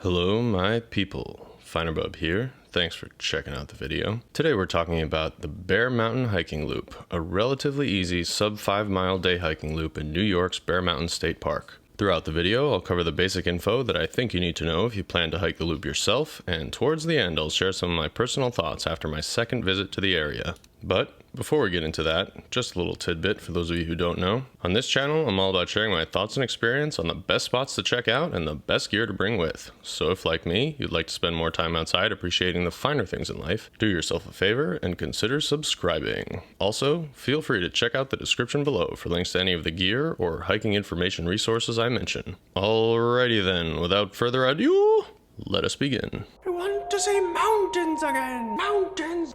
Hello my people, Finerbub here. Thanks for checking out the video. Today we're talking about the Bear Mountain Hiking Loop, a relatively easy sub 5 mile day hiking loop in New York's Bear Mountain State Park. Throughout the video, I'll cover the basic info that I think you need to know if you plan to hike the loop yourself, and towards the end I'll share some of my personal thoughts after my second visit to the area. But before we get into that, just a little tidbit for those of you who don't know. On this channel, I'm all about sharing my thoughts and experience on the best spots to check out and the best gear to bring with. So if, like me, you'd like to spend more time outside appreciating the finer things in life, do yourself a favor and consider subscribing. Also, feel free to check out the description below for links to any of the gear or hiking information resources I mention. Alrighty then, without further ado, let us begin. I want to see mountains again! Mountains!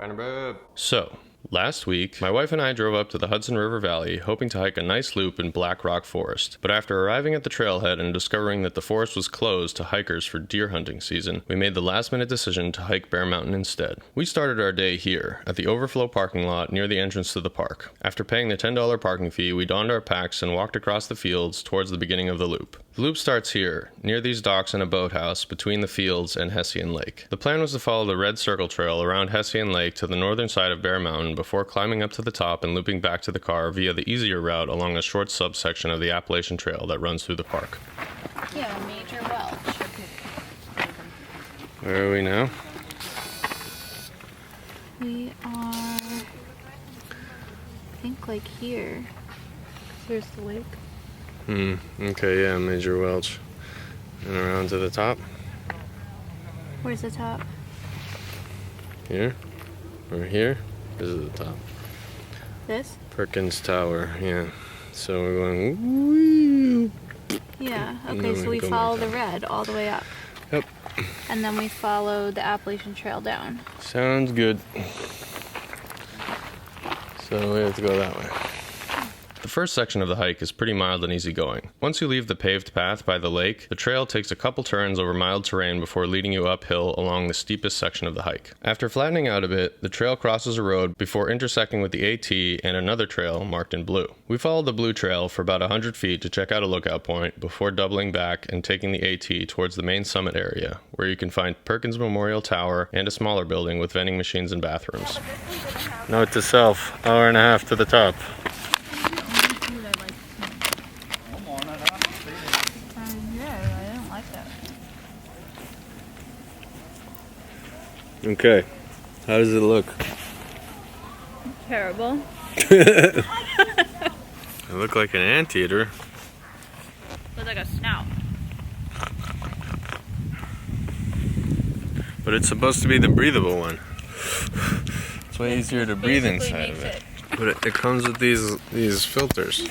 So, last week, my wife and I drove up to the Hudson River Valley hoping to hike a nice loop in Black Rock Forest. But after arriving at the trailhead and discovering that the forest was closed to hikers for deer hunting season, we made the last-minute decision to hike Bear Mountain instead. We started our day here, at the overflow parking lot near the entrance to the park. After paying the $10 parking fee, we donned our packs and walked across the fields towards the beginning of the loop. The loop starts here, near these docks and a boathouse between the fields and Hessian Lake. The plan was to follow the Red Circle Trail around Hessian Lake to the northern side of Bear Mountain before climbing up to the top and looping back to the car via the easier route along a short subsection of the Appalachian Trail that runs through the park. Yeah, Major Welch. Where are we now? We are, I think, like here. Here's the lake. Okay, yeah, Major Welch. And around to the top. Where's the top? Here? Or here? This is the top. This? Perkins Tower, yeah. So we're going. Yeah, And okay, then so we we go follow back the red all the way up. Yep. And then we follow the Appalachian Trail down. Sounds good. So we have to go that way. The first section of the hike is pretty mild and easygoing. Once you leave the paved path by the lake, the trail takes a couple turns over mild terrain before leading you uphill along the steepest section of the hike. After flattening out a bit, the trail crosses a road before intersecting with the AT and another trail marked in blue. We followed the blue trail for about 100 feet to check out a lookout point before doubling back and taking the AT towards the main summit area, where you can find Perkins Memorial Tower and a smaller building with vending machines and bathrooms. Note to self, hour and a half to the top. Okay, how does it look? Terrible. It looked like an anteater. Looks like a snout. But it's supposed to be the breathable one. It's way easier to breathe inside of it. But it comes with these filters.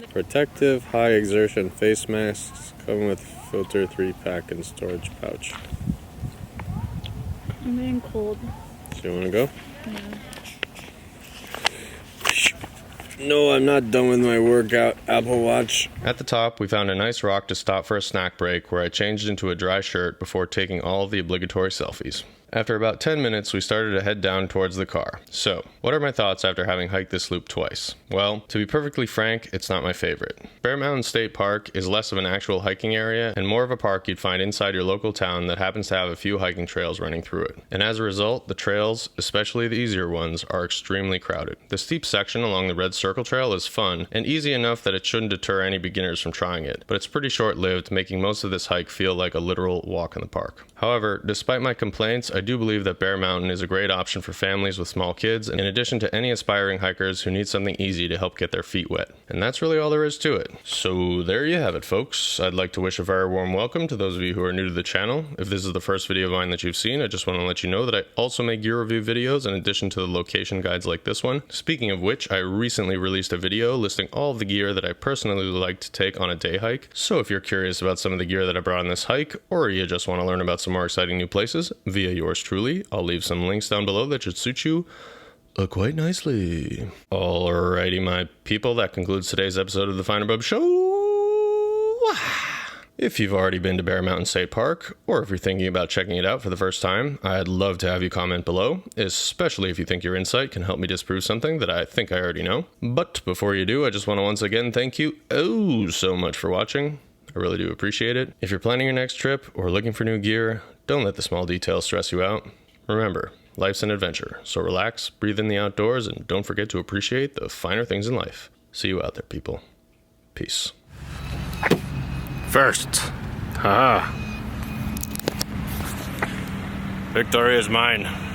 Protective high exertion face masks come with filter 3-pack and storage pouch. I'm getting cold. So you want to go? Yeah. No, I'm not done with my workout. Apple Watch. At the top, we found a nice rock to stop for a snack break where I changed into a dry shirt before taking all of the obligatory selfies. After about 10 minutes, we started to head down towards the car. So, what are my thoughts after having hiked this loop twice? Well, to be perfectly frank, it's not my favorite. Bear Mountain State Park is less of an actual hiking area and more of a park you'd find inside your local town that happens to have a few hiking trails running through it. And as a result, the trails, especially the easier ones, are extremely crowded. The steep section along the Red Circle Trail is fun and easy enough that it shouldn't deter any beginners from trying it, but it's pretty short-lived, making most of this hike feel like a literal walk in the park. However, despite my complaints, I do believe that Bear Mountain is a great option for families with small kids, in addition to any aspiring hikers who need something easy to help get their feet wet. And that's really all there is to it. So there you have it, folks. I'd like to wish a very warm welcome to those of you who are new to the channel. If this is the first video of mine that you've seen, I just want to let you know that I also make gear review videos in addition to the location guides like this one. Speaking of which, I recently released a video listing all of the gear that I personally like to take on a day hike. So if you're curious about some of the gear that I brought on this hike, or you just want to learn about some more exciting new places, via yours truly, I'll leave some links down below that should suit you quite nicely. Alrighty, my people, that concludes today's episode of the Finerbub Show. If you've already been to Bear Mountain State Park, or if you're thinking about checking it out for the first time, I'd love to have you comment below, especially if you think your insight can help me disprove something that I think I already know. But before you do, I just want to once again thank you so much for watching. I I really do appreciate it. If you're planning your next trip or looking for new gear, don't let the small details stress you out. Remember, life's an adventure, so relax, breathe in the outdoors, and don't forget to appreciate the finer things in life. See you out there, people. Peace. First. Haha. Victory is mine.